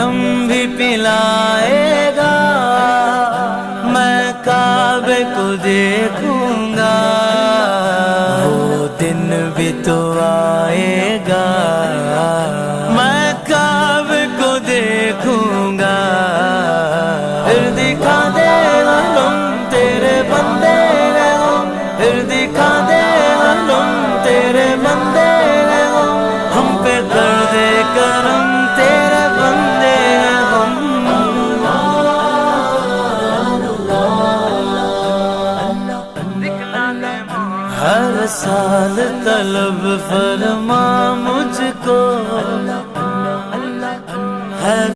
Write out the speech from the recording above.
दम भी पिलाएगा। मैं काबे को देखूंगा, वो दिन भी तो आएगा। मैं काबे को देखूंगा, फिर दिखा दे मालूम तेरे बंदे हैं हम, फिर दिखा दे मालूम तेरे बंदे हैं हम पे कर दे करम तेरे बंदे हैं हम। हर साल तलब